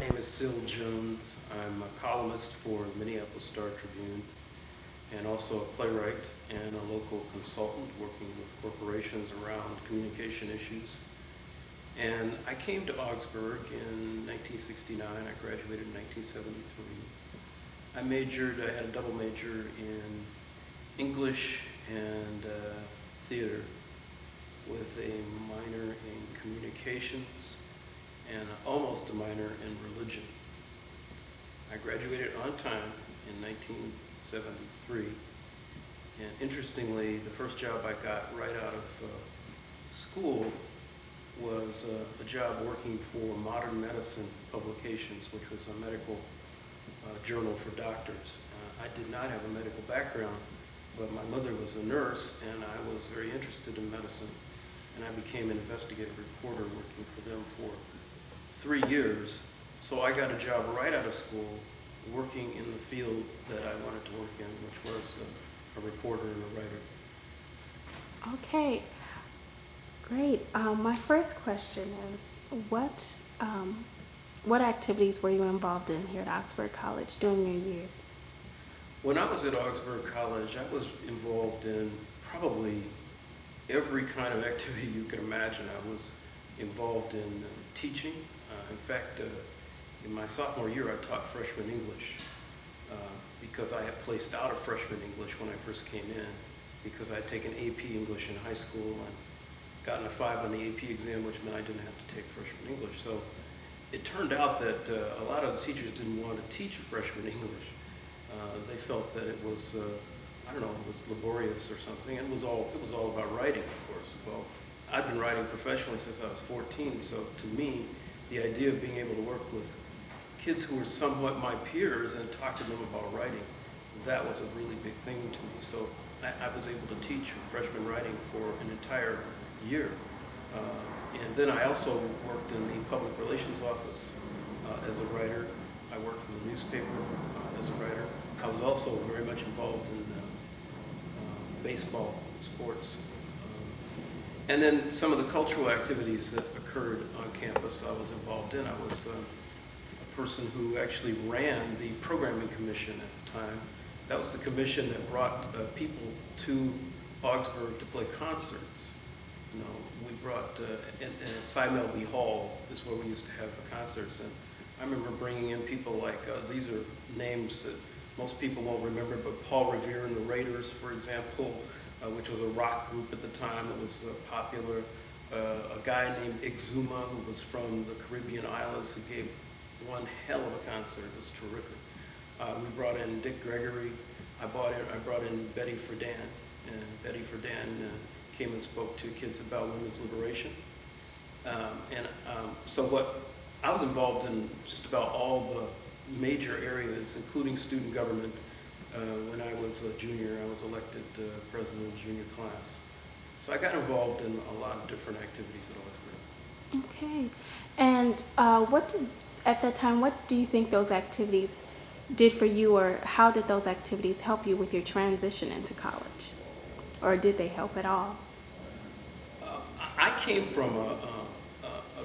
My name is Syl Jones. I'm a columnist for the Minneapolis Star Tribune and also a playwright and a local consultant working with corporations around communication issues. And I came to Augsburg in 1969. I graduated in 1973. I had a double major in English and theater with a minor in communications and almost a minor in religion. I graduated on time in 1973, and interestingly, the first job I got right out of school was a job working for Modern Medicine Publications, which was a medical journal for doctors. I did not have a medical background, but my mother was a nurse, and I was very interested in medicine, and I became an investigative reporter working for them for 3 years. So I got a job right out of school working in the field that I wanted to work in, which was a reporter and a writer. Okay, great. My first question is, what activities were you involved in here at Augsburg College during your years? When I was at Augsburg College, I was involved in probably every kind of activity you can imagine. I was involved in teaching. In fact, in my sophomore year, I taught freshman English because I had placed out of freshman English when I first came in, because I had taken AP English in high school and gotten a 5 on the AP exam, which meant I didn't have to take freshman English. So it turned out that a lot of the teachers didn't want to teach freshman English. They felt that it was, it was laborious or something. It was all about writing, of course. Well, I've been writing professionally since I was 14, so to me, the idea of being able to work with kids who were somewhat my peers and talk to them about writing, that was a really big thing to me. So I was able to teach freshman writing for an entire year. And then I also worked in the public relations office as a writer. I worked for the newspaper as a writer. I was also very much involved in baseball, sports. And then some of the cultural activities that occurred on campus I was involved in. I was a person who actually ran the programming commission at the time. That was the commission that brought people to Augsburg to play concerts. You know, we brought, and Cy Melby Hall is where we used to have the concerts. And I remember bringing in people like, these are names that most people won't remember, but Paul Revere and the Raiders, for example, which was a rock group at the time that was popular. A guy named Exuma, who was from the Caribbean islands, who gave one hell of a concert. It was terrific. We brought in Dick Gregory. I brought in Betty Friedan, and Betty Friedan came and spoke to kids about women's liberation. So what I was involved in just about all the major areas, including student government. When I was a junior, I was elected president of the junior class. So I got involved in a lot of different activities at Augsburg. Okay, and at that time, what do you think those activities did for you, or how did those activities help you with your transition into college? Or did they help at all? I came from a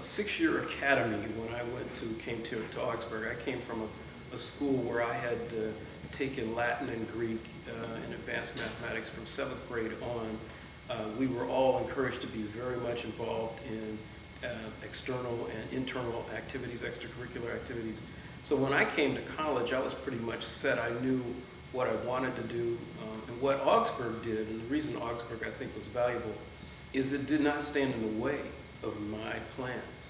6-year academy when I came to Augsburg. I came from a school where I had taken Latin and Greek and advanced mathematics from 7th grade on. We were all encouraged to be very much involved in external and internal activities, extracurricular activities. So when I came to college, I was pretty much set. I knew what I wanted to do. And what Augsburg did, and the reason Augsburg I think was valuable, is it did not stand in the way of my plans.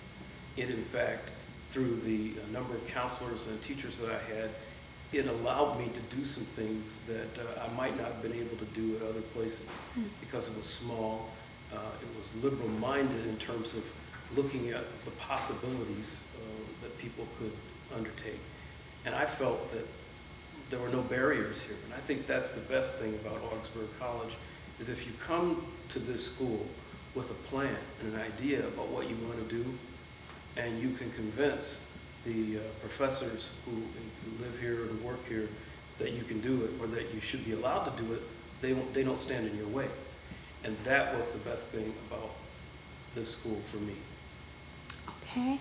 It, in fact, through the number of counselors and teachers that I had, it allowed me to do some things that I might not have been able to do at other places because it was small. It was liberal-minded in terms of looking at the possibilities that people could undertake. And I felt that there were no barriers here. And I think that's the best thing about Augsburg College, is if you come to this school with a plan and an idea about what you want to do, and you can convince the professors who live here and work here that you can do it, or that you should be allowed to do it, they don't stand in your way. And that was the best thing about this school for me. Okay.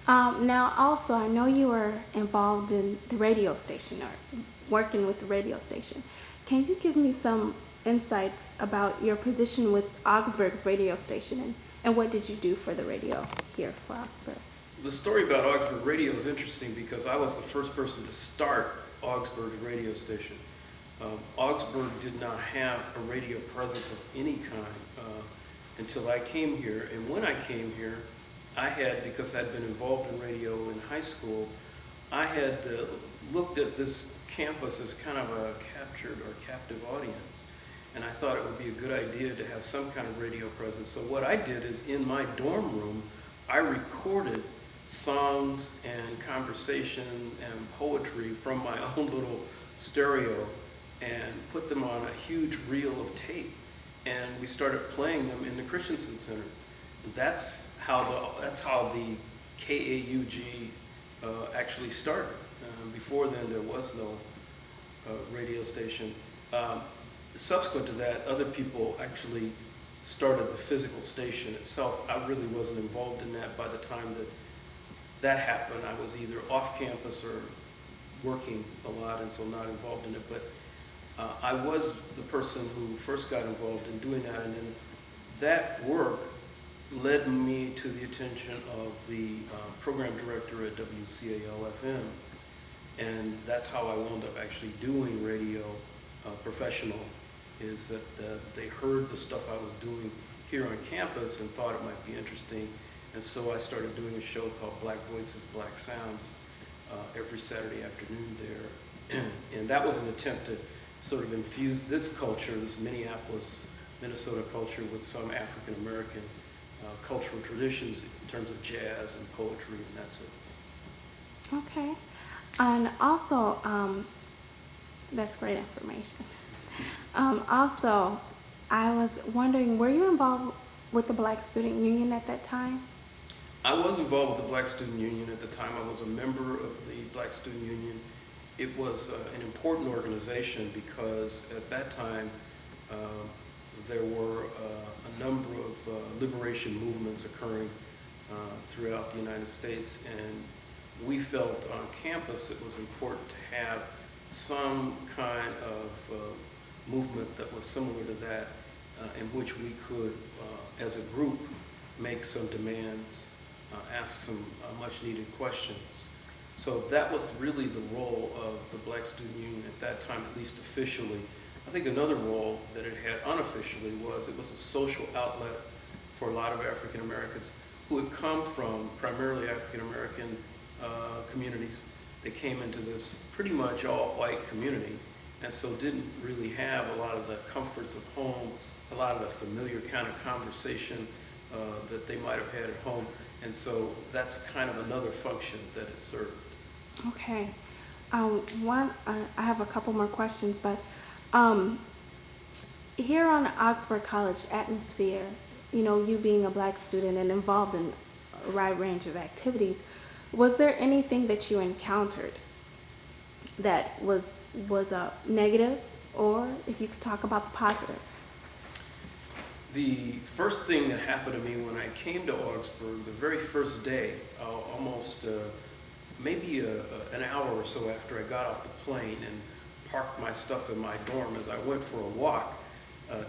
Now, also, I know you were involved in the radio station or working with the radio station. Can you give me some insight about your position with Augsburg's radio station and what did you do for the radio here for Augsburg? The story about Augsburg Radio is interesting because I was the first person to start Augsburg Radio station. Augsburg did not have a radio presence of any kind until I came here. And when I came here, I had, because I'd been involved in radio in high school, I had looked at this campus as kind of a captured or captive audience. And I thought it would be a good idea to have some kind of radio presence. So what I did is in my dorm room, I recorded songs and conversation and poetry from my own little stereo and put them on a huge reel of tape. And we started playing them in the Christensen Center. That's how the KAUG actually started. Before then, there was no radio station. Subsequent to that, other people actually started the physical station itself. I really wasn't involved in that by the time that happened. I was either off campus or working a lot, and so not involved in it. But I was the person who first got involved in doing that, and then that work led me to the attention of the program director at WCAL-FM, and that's how I wound up actually doing radio professional, is that they heard the stuff I was doing here on campus and thought it might be interesting, and so I started doing a show called Black Voices, Black Sounds every Saturday afternoon there, and that was an attempt to sort of infuse this culture, this Minneapolis, Minnesota culture, with some African American cultural traditions in terms of jazz and poetry and that sort of thing. Okay. And also, that's great information. Also, I was wondering, were you involved with the Black Student Union at that time? I was involved with the Black Student Union at the time. I was a member of the Black Student Union. It was an important organization because at that time there were a number of liberation movements occurring throughout the United States, and we felt on campus it was important to have some kind of movement that was similar to that, in which we could, as a group, make some demands, ask some much needed questions. So that was really the role of the Black Student Union at that time, at least officially. I think another role that it had unofficially was it was a social outlet for a lot of African Americans who had come from primarily African American communities. They came into this pretty much all white community, and so didn't really have a lot of the comforts of home, a lot of the familiar kind of conversation that they might have had at home. And so that's kind of another function that it served. Okay. I have a couple more questions, but here on Augsburg College atmosphere, you know, you being a Black student and involved in a wide range of activities, was there anything that you encountered that was negative, or if you could talk about the positive? The first thing that happened to me when I came to Augsburg, the very first day, almost maybe an hour or so after I got off the plane and parked my stuff in my dorm, as I went for a walk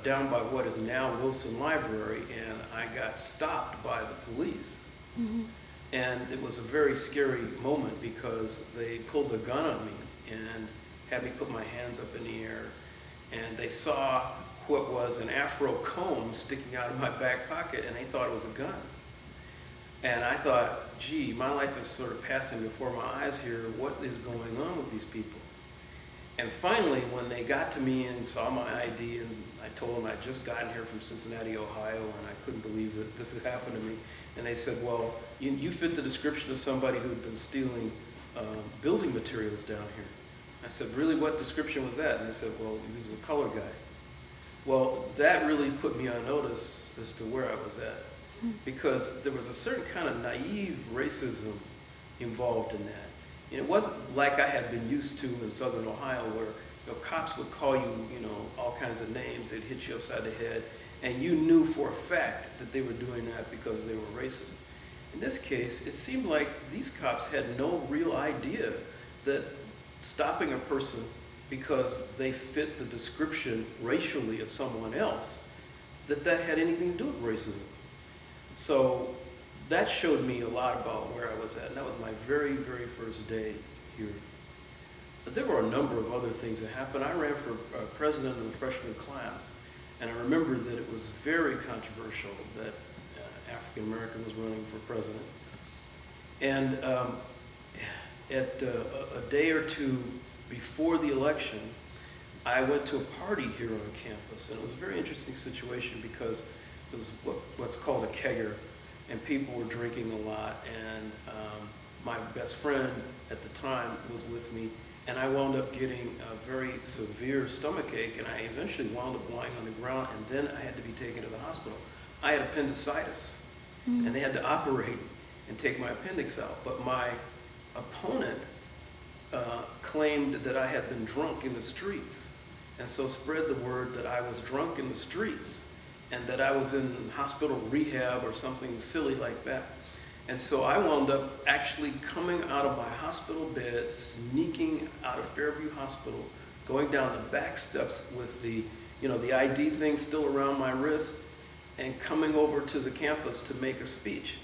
down by what is now Wilson Library, and I got stopped by the police. Mm-hmm. And it was a very scary moment because they pulled a gun on me and had me put my hands up in the air, and they saw what was an afro comb sticking out of my back pocket, and they thought it was a gun. And I thought, gee, my life is sort of passing before my eyes here. What is going on with these people? And finally, when they got to me and saw my ID, and I told them I'd just gotten here from Cincinnati, Ohio, and I couldn't believe that this had happened to me. And they said, well, you fit the description of somebody who had been stealing building materials down here. I said, really, what description was that? And they said, well, he was a color guy. Well, that really put me on notice as to where I was at, because there was a certain kind of naive racism involved in that. And it wasn't like I had been used to in Southern Ohio, where cops would call you, all kinds of names. They'd hit you upside the head, and you knew for a fact that they were doing that because they were racist. In this case, it seemed like these cops had no real idea that stopping a person because they fit the description racially of someone else, that had anything to do with racism. So that showed me a lot about where I was at, and that was my very, very first day here. But there were a number of other things that happened. I ran for president of the freshman class, and I remember that it was very controversial that African American was running for president. And at a day or two before the election, I went to a party here on campus, and it was a very interesting situation because it was what's called a kegger, and people were drinking a lot, and my best friend at the time was with me, and I wound up getting a very severe stomach ache, and I eventually wound up lying on the ground, and then I had to be taken to the hospital. I had appendicitis, and they had to operate and take my appendix out, but my opponent claimed that I had been drunk in the streets, and so spread the word that I was drunk in the streets and that I was in hospital rehab or something silly like that. And so I wound up actually coming out of my hospital bed, sneaking out of Fairview Hospital, going down the back steps with the ID thing still around my wrist, and coming over to the campus to make a speech,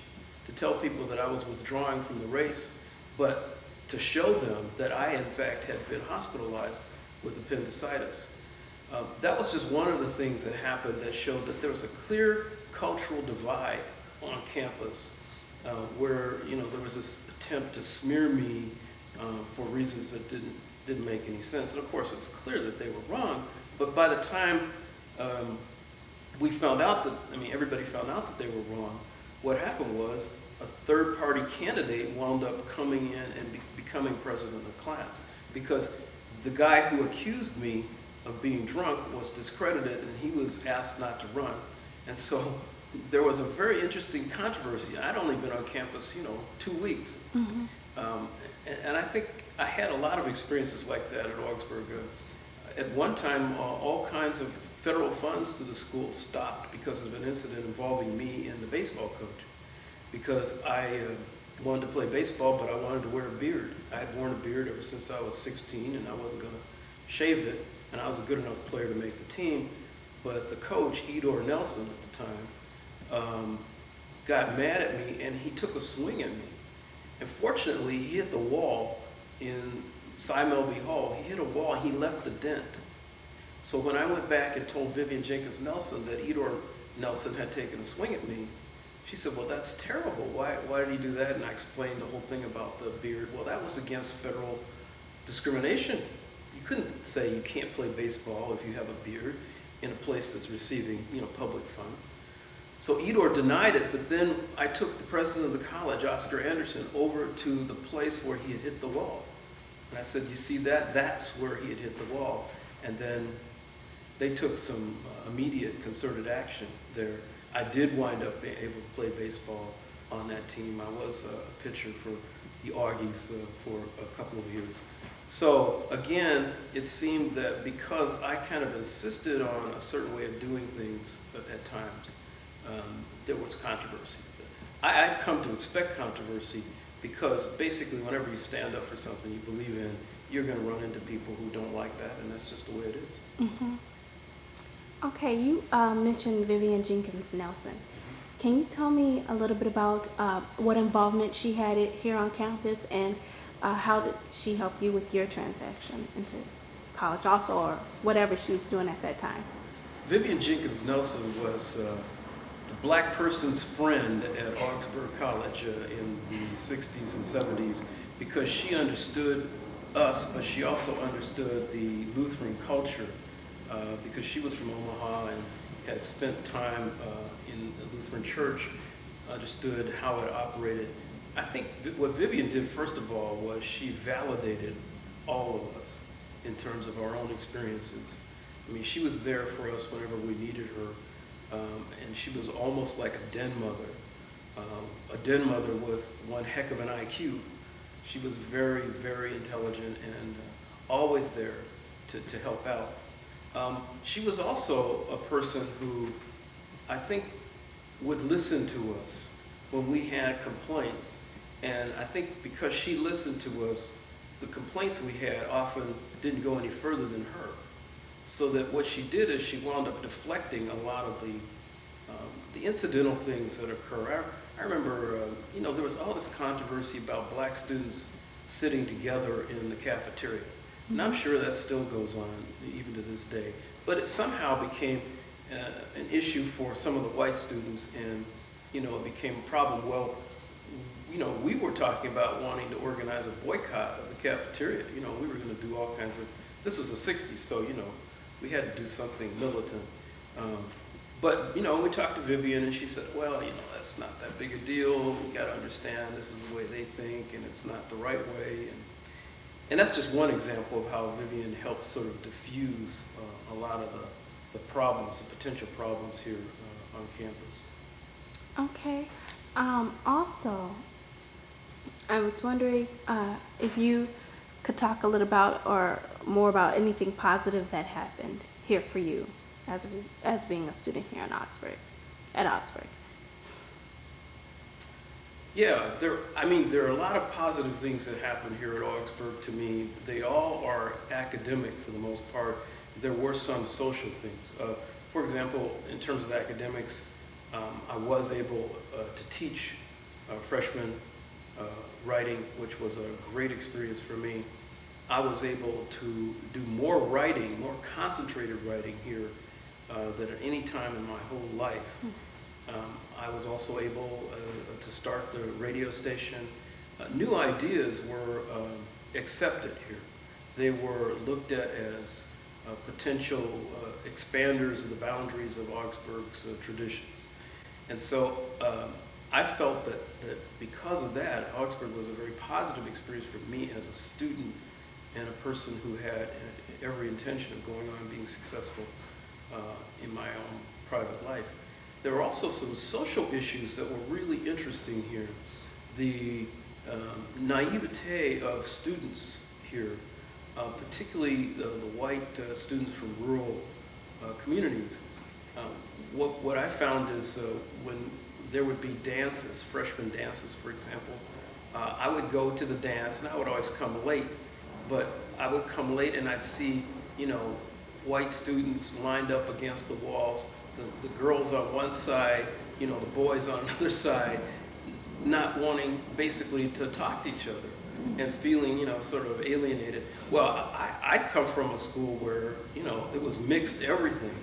to tell people that I was withdrawing from the race, but to show them that I, in fact, had been hospitalized with appendicitis. That was just one of the things that happened that showed that there was a clear cultural divide on campus, where there was this attempt to smear me for reasons that didn't make any sense. And of course, it was clear that they were wrong. But by the time we found out that, everybody found out that they were wrong, what happened was a third-party candidate wound up coming in and becoming president of the class, because the guy who accused me of being drunk was discredited, and he was asked not to run. And so there was a very interesting controversy. I'd only been on campus, 2 weeks. Mm-hmm. And I think I had a lot of experiences like that at Augsburg. At one time, all kinds of federal funds to the school stopped because of an incident involving me and the baseball coach, because I wanted to play baseball, but I wanted to wear a beard. I had worn a beard ever since I was 16, and I wasn't going to shave it, and I was a good enough player to make the team. But the coach, Edor Nelson at the time, got mad at me, and he took a swing at me. And fortunately, he hit the wall in Cy Melby Hall. He hit a wall, he left a dent. So when I went back and told Vivian Jenkins Nelson that Edor Nelson had taken a swing at me, she said, well, that's terrible. Why did he do that? And I explained the whole thing about the beard. Well, that was against federal discrimination. You couldn't say you can't play baseball if you have a beard in a place that's receiving, public funds. So Edor denied it, but then I took the president of the college, Oscar Anderson, over to the place where he had hit the wall. And I said, you see that? That's where he had hit the wall. And then they took some immediate concerted action there. I did wind up being able to play baseball on that team. I was a pitcher for the Augies for a couple of years. So again, it seemed that because I kind of insisted on a certain way of doing things at times, there was controversy. I've come to expect controversy because basically whenever you stand up for something you believe in, you're going to run into people who don't like that, and that's just the way it is. Mm-hmm. Okay, you mentioned Vivian Jenkins Nelson. Can you tell me a little bit about what involvement she had here on campus, and how did she help you with your transaction into college also, or whatever she was doing at that time? Vivian Jenkins Nelson was the black person's friend at Augsburg College in the 60s and 70s, because she understood us, but she also understood the Lutheran culture, because she was from Omaha and had spent time in the Lutheran church, understood how it operated. I think what Vivian did, first of all, was she validated all of us in terms of our own experiences. She was there for us whenever we needed her, and she was almost like a den mother with one heck of an IQ. She was very, very intelligent and always there to help out. She was also a person who I think would listen to us when we had complaints. And I think because she listened to us, the complaints we had often didn't go any further than her. So that what she did is she wound up deflecting a lot of the incidental things that occur. I remember, there was all this controversy about black students sitting together in the cafeteria. And I'm sure that still goes on even to this day. But it somehow became an issue for some of the white students, and, it became a problem. Well, we were talking about wanting to organize a boycott of the cafeteria. We were going to do all kinds of, this was the 60s, so, we had to do something militant. But we talked to Vivian, and she said, well, that's not that big a deal. We got to understand this is the way they think, and it's not the right way. And that's just one example of how Vivian helped sort of diffuse a lot of the problems, the potential problems here on campus. Okay. Also, I was wondering if you could talk a little about or more about anything positive that happened here for you as being a student here at Augsburg. Yeah, there are a lot of positive things that happen here at Augsburg to me. They all are academic for the most part. There were some social things. For example, in terms of academics, I was able to teach freshman writing, which was a great experience for me. I was able to do more writing, more concentrated writing here than at any time in my whole life. I was also able to start the radio station. New ideas were accepted here. They were looked at as potential expanders of the boundaries of Augsburg's traditions. And so I felt that because of that, Augsburg was a very positive experience for me as a student and a person who had every intention of going on and being successful in my own private life. There were also some social issues that were really interesting here. The naivete of students here, particularly the white students from rural communities. What I found is when there would be dances, freshman dances, for example, I would go to the dance, and I would always come late, but I would come late and I'd see, white students lined up against the walls, the girls on one side, the boys on another side, not wanting basically to talk to each other and feeling, sort of alienated. Well, I'd come from a school where, it was mixed everything.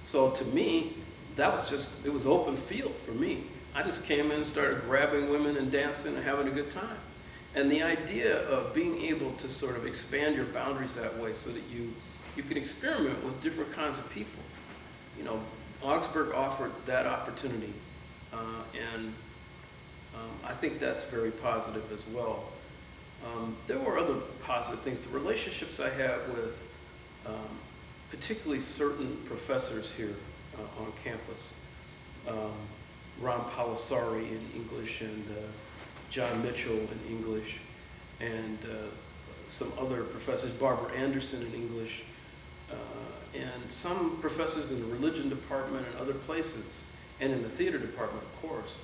So to me, it was open field for me. I just came in and started grabbing women and dancing and having a good time. And the idea of being able to sort of expand your boundaries that way so that you can experiment with different kinds of people. Augsburg offered that opportunity, and I think that's very positive as well. There were other positive things. The relationships I had with particularly certain professors here on campus, Ron Palisari in English and John Mitchell in English, and some other professors, Barbara Anderson in English, and some professors in the religion department and other places, and in the theater department, of course.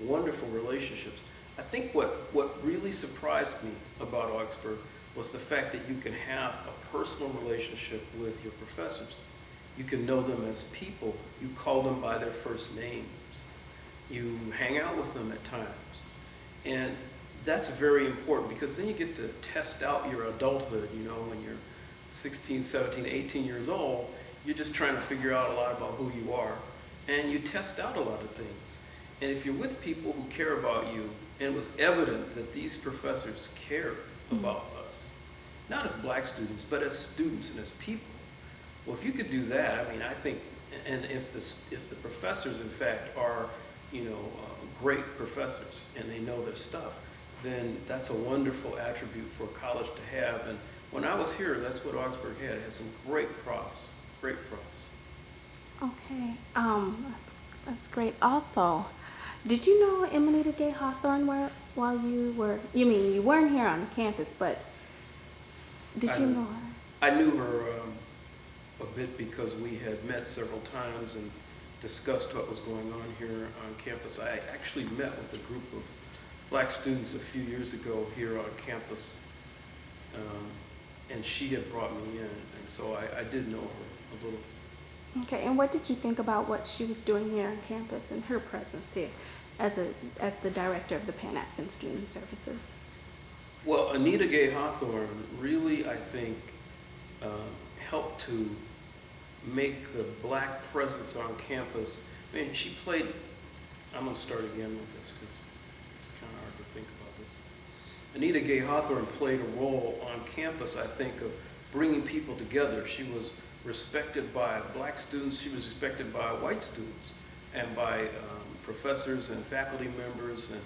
Wonderful relationships. I think what really surprised me about Augsburg was the fact that you can have a personal relationship with your professors. You can know them as people. You call them by their first names. You hang out with them at times. And that's very important because then you get to test out your adulthood, when you're 16, 17, 18 years old, you're just trying to figure out a lot about who you are. And you test out a lot of things. And if you're with people who care about you, and it was evident that these professors care about us, not as black students, but as students and as people. Well, if you could do that, I think, and if the professors, in fact, are, great professors and they know their stuff, then that's a wonderful attribute for a college to have. And when I was here, that's what Augsburg had. It had some great profs. Okay, that's great. Also, did you know Emanita Gay Hawthorne while you weren't here on campus, but did you know her? I knew her a bit because we had met several times, and discussed what was going on here on campus. I actually met with a group of black students a few years ago here on campus, and she had brought me in, and so I did know her a little. Okay, and what did you think about what she was doing here on campus and her presence here as the director of the Pan-African Student Services? Well, Anita Gay Hawthorne really, I think, helped to make the black presence on campus. I mean, she played, I'm going to start again with this because it's kind of hard to think about this. Anita Gay Hawthorne played a role on campus, I think, of bringing people together. She was respected by black students, she was respected by white students, and by professors and faculty members. And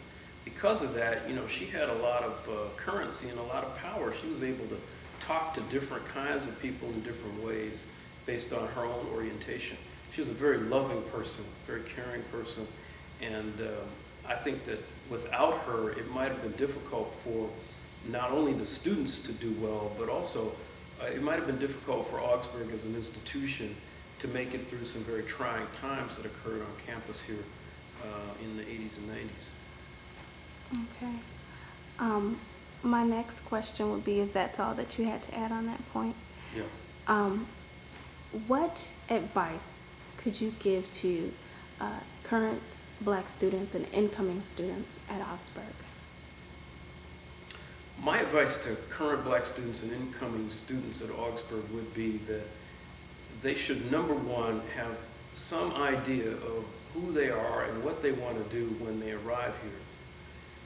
because of that, you know, she had a lot of currency and a lot of power. She was able to talk to different kinds of people in different ways based on her own orientation. She was a very loving person, very caring person, and I think that without her, it might have been difficult for not only the students to do well, but also it might have been difficult for Augsburg as an institution to make it through some very trying times that occurred on campus here in the 80s and 90s. Okay. My next question would be if that's all that you had to add on that point. Yeah. What advice could you give to current black students and incoming students at Augsburg? My advice to current black students and incoming students at Augsburg would be that they should, number one, have some idea of who they are and what they want to do when they arrive here.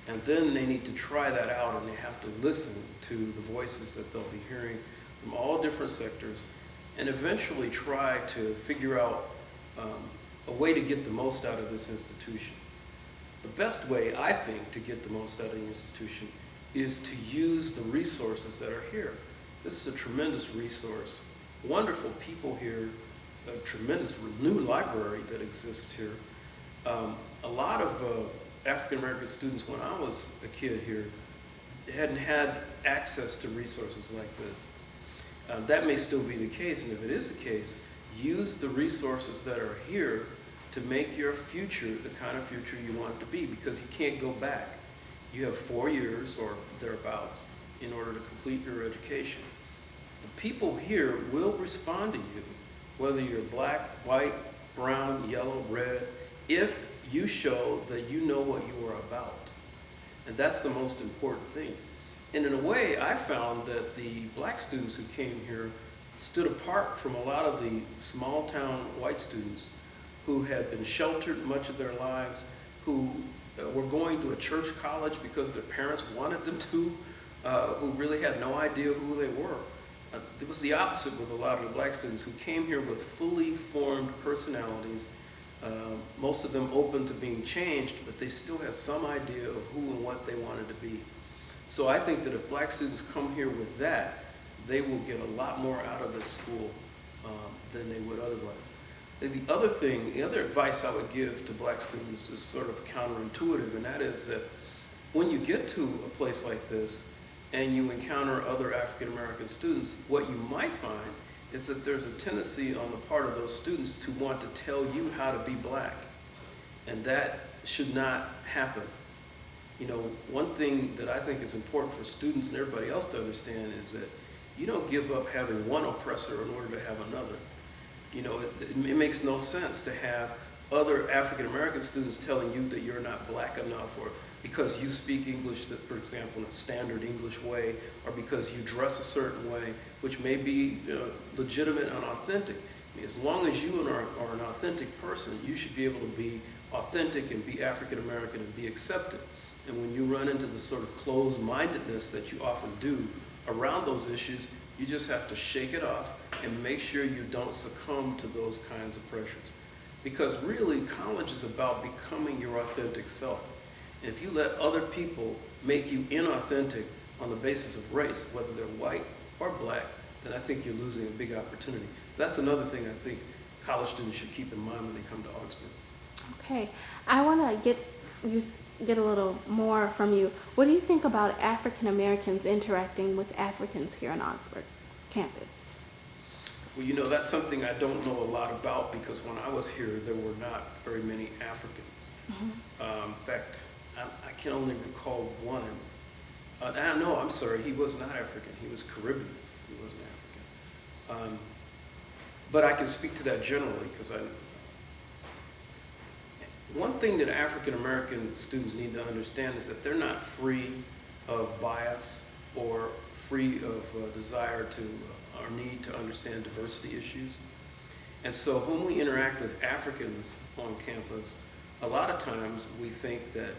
And then they need to try that out, and they have to listen to the voices that they'll be hearing from all different sectors, and eventually try to figure out a way to get the most out of this institution. The best way, I think, to get the most out of the institution is to use the resources that are here. This is a tremendous resource. Wonderful people here, a tremendous new library that exists here. A lot of African American students, when I was a kid here, hadn't had access to resources like this. That may still be the case, and if it is the case, use the resources that are here to make your future the kind of future you want it to be, because you can't go back. You have 4 years or thereabouts in order to complete your education. The people here will respond to you, whether you're black, white, brown, yellow, red, if you show that you know what you are about. And that's the most important thing. And in a way, I found that the black students who came here stood apart from a lot of the small town white students who had been sheltered much of their lives, who were going to a church college because their parents wanted them to, who really had no idea who they were. It was the opposite with a lot of the black students who came here with fully formed personalities, most of them open to being changed, but they still had some idea of who and what they wanted to be. So I think that if black students come here with that, they will get a lot more out of this school than they would otherwise. The other thing, the other advice I would give to black students is sort of counterintuitive, and that is that when you get to a place like this and you encounter other African American students, what you might find is that there's a tendency on the part of those students to want to tell you how to be black. And that should not happen. You know, one thing that I think is important for students and everybody else to understand is that you don't give up having one oppressor in order to have another. You know, it makes no sense to have other African American students telling you that you're not black enough, or because you speak English, that, for example, in a standard English way, or because you dress a certain way, which may be legitimate and authentic. I mean, as long as you are an authentic person, you should be able to be authentic and be African American and be accepted. And when you run into the sort of closed-mindedness that you often do around those issues, you just have to shake it off and make sure you don't succumb to those kinds of pressures. Because really, college is about becoming your authentic self. And if you let other people make you inauthentic on the basis of race, whether they're white or black, then I think you're losing a big opportunity. So that's another thing I think college students should keep in mind when they come to Augsburg. Okay, I want to get a little more from you. What do you think about African Americans interacting with Africans here on Augsburg's campus? Well, that's something I don't know a lot about because when I was here, there were not very many Africans. In fact, I can only recall one. No, I'm sorry, he was not African. He was Caribbean. He wasn't African. But I can speak to that generally because one thing that African American students need to understand is that they're not free of bias or free of desire to or need to understand diversity issues. And so when we interact with Africans on campus, a lot of times we think that,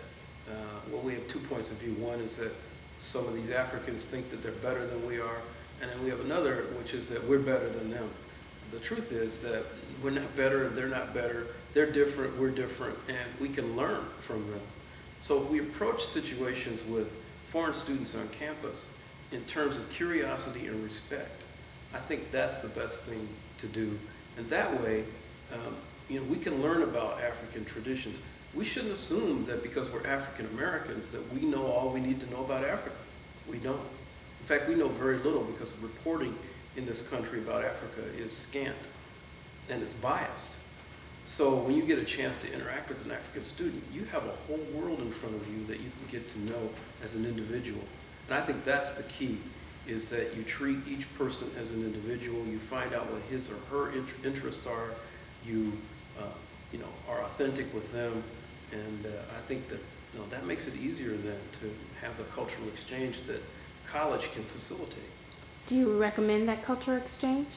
we have 2 points of view. One is that some of these Africans think that they're better than we are, and then we have another, which is that we're better than them. The truth is that we're not better, they're not better, they're different, we're different, and we can learn from them. So if we approach situations with foreign students on campus in terms of curiosity and respect, I think that's the best thing to do. And that way, we can learn about African traditions. We shouldn't assume that because we're African Americans that we know all we need to know about Africa. We don't. In fact, we know very little because the reporting in this country about Africa is scant and it's biased. So when you get a chance to interact with an African student, you have a whole world in front of you that you can get to know as an individual. And I think that's the key, is that you treat each person as an individual, you find out what his or her interests are, you are authentic with them, and I think that that makes it easier then to have the cultural exchange that college can facilitate. Do you recommend that cultural exchange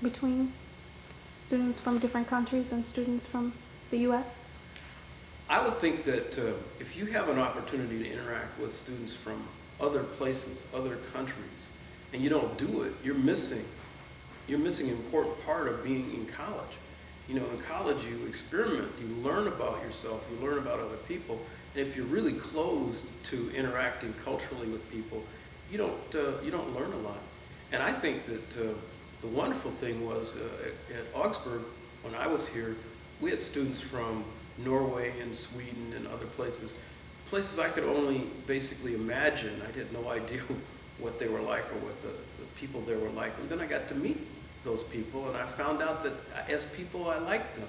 between students from different countries and students from the U.S.? I would think that if you have an opportunity to interact with students from other places, other countries, and you don't do it, you're missing an important part of being in college. In college you experiment, you learn about yourself, you learn about other people, and if you're really closed to interacting culturally with people, you don't learn a lot. And I think that the wonderful thing was at Augsburg, when I was here, we had students from Norway and Sweden and other places I could only basically imagine. I had no idea what they were like or what the people there were like. And then I got to meet those people, and I found out that as people, I liked them.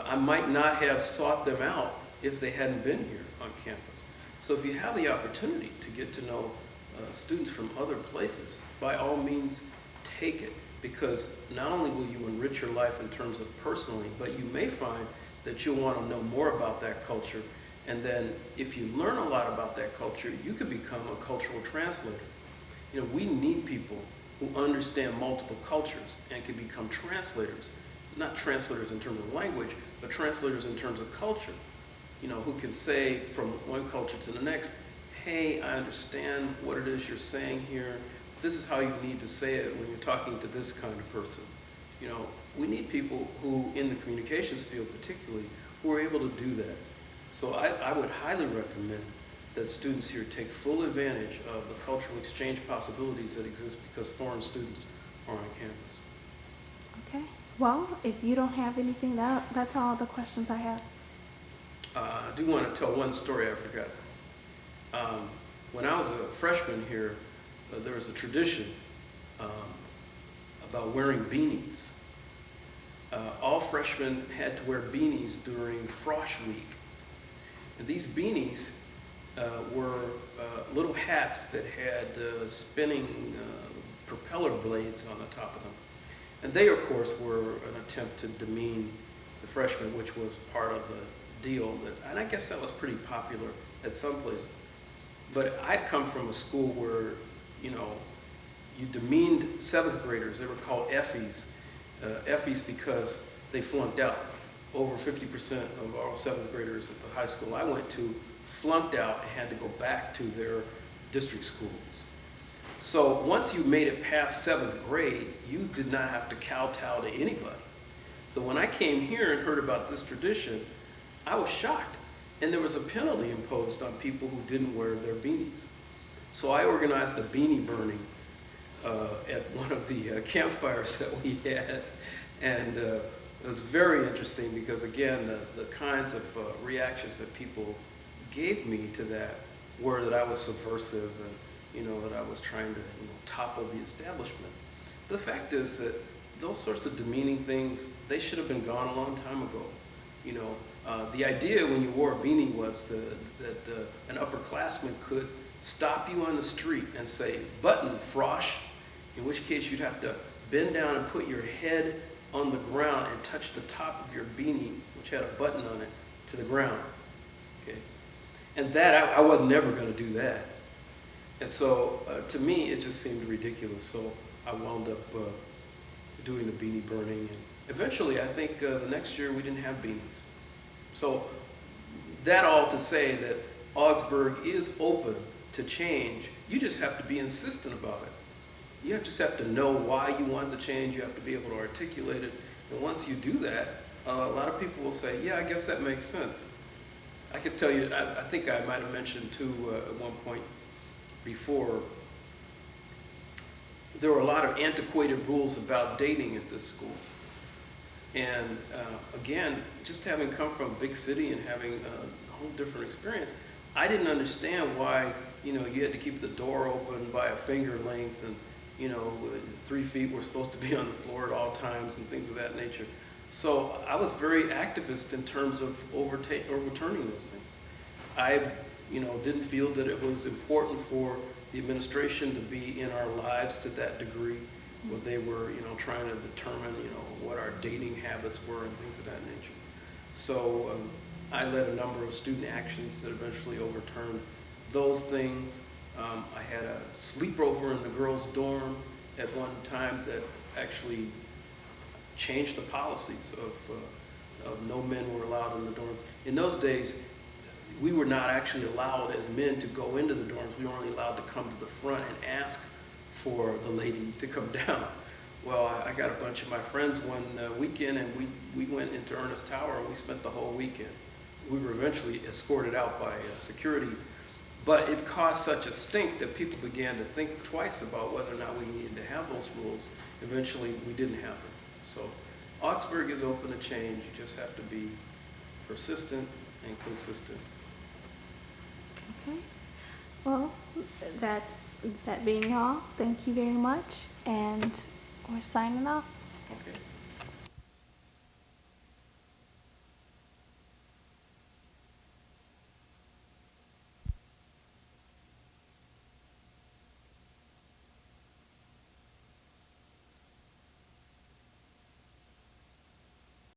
I might not have sought them out if they hadn't been here on campus. So if you have the opportunity to get to know students from other places, by all means, take it, because not only will you enrich your life in terms of personally, but you may find that you'll want to know more about that culture. And then if you learn a lot about that culture, you could become a cultural translator. We need people who understand multiple cultures and can become translators. Not translators in terms of language, but translators in terms of culture. Who can say from one culture to the next, hey, I understand what it is you're saying here. This is how you need to say it when you're talking to this kind of person. We need people who, in the communications field particularly, who are able to do that. So I would highly recommend that students here take full advantage of the cultural exchange possibilities that exist because foreign students are on campus. Okay. Well, if you don't have anything, that's all the questions I have. I do want to tell one story I forgot. When I was a freshman here, there was a tradition about wearing beanies. All freshmen had to wear beanies during frosh week. And these beanies were little hats that had spinning propeller blades on the top of them. And they, of course, were an attempt to demean the freshmen, which was part of the deal. And I guess that was pretty popular at some places. But I'd come from a school where, you demeaned 7th graders. They were called Effies. Effies because they flunked out. Over 50% of all 7th graders at the high school I went to flunked out and had to go back to their district schools. So once you made it past 7th grade, you did not have to kowtow to anybody. So when I came here and heard about this tradition, I was shocked. And there was a penalty imposed on people who didn't wear their beanies. So I organized a beanie burning at one of the campfires that we had. And it was very interesting because, again, the kinds of reactions that people gave me to that were that I was subversive and, that I was trying to topple the establishment. The fact is that those sorts of demeaning things, they should have been gone a long time ago. You know, the idea when you wore a beanie was that an upperclassman could stop you on the street and say, "Button, frosh," in which case you'd have to bend down and put your head on the ground and touch the top of your beanie, which had a button on it, to the ground. Okay? And that, I was never going to do that. And so, to me, it just seemed ridiculous. So I wound up doing the beanie burning. And eventually, I think the next year we didn't have beanies. So that all to say that Augsburg is open to change. You just have to be insistent about it. You just have to know why you want the change. You have to be able to articulate it. And once you do that, a lot of people will say, yeah, I guess that makes sense. I could tell you, I think I might have mentioned too at one point before, there were a lot of antiquated rules about dating at this school. And again, just having come from a big city and having a whole different experience, I didn't understand why, you know, you had to keep the door open by a finger length, and, you know, 3 feet were supposed to be on the floor at all times and things of that nature. So I was very activist in terms of overturning those things. I, you know, didn't feel that it was important for the administration to be in our lives to that degree, where they were, you know, trying to determine, you know, what our dating habits were and things of that nature. So I led a number of student actions that eventually overturned those things. I had a sleepover in the girls' dorm at one time that actually changed the policies of no men were allowed in the dorms. In those days, we were not actually allowed as men to go into the dorms. We were only allowed to come to the front and ask for the lady to come down. Well, I got a bunch of my friends one weekend, and we went into Ernest Tower, and we spent the whole weekend. We were eventually escorted out by security, but it caused such a stink that people began to think twice about whether or not we needed to have those rules. Eventually, we didn't have them. So Augsburg is open to change. You just have to be persistent and consistent. Okay. Well, that being all, thank you very much, and we're signing off. Okay.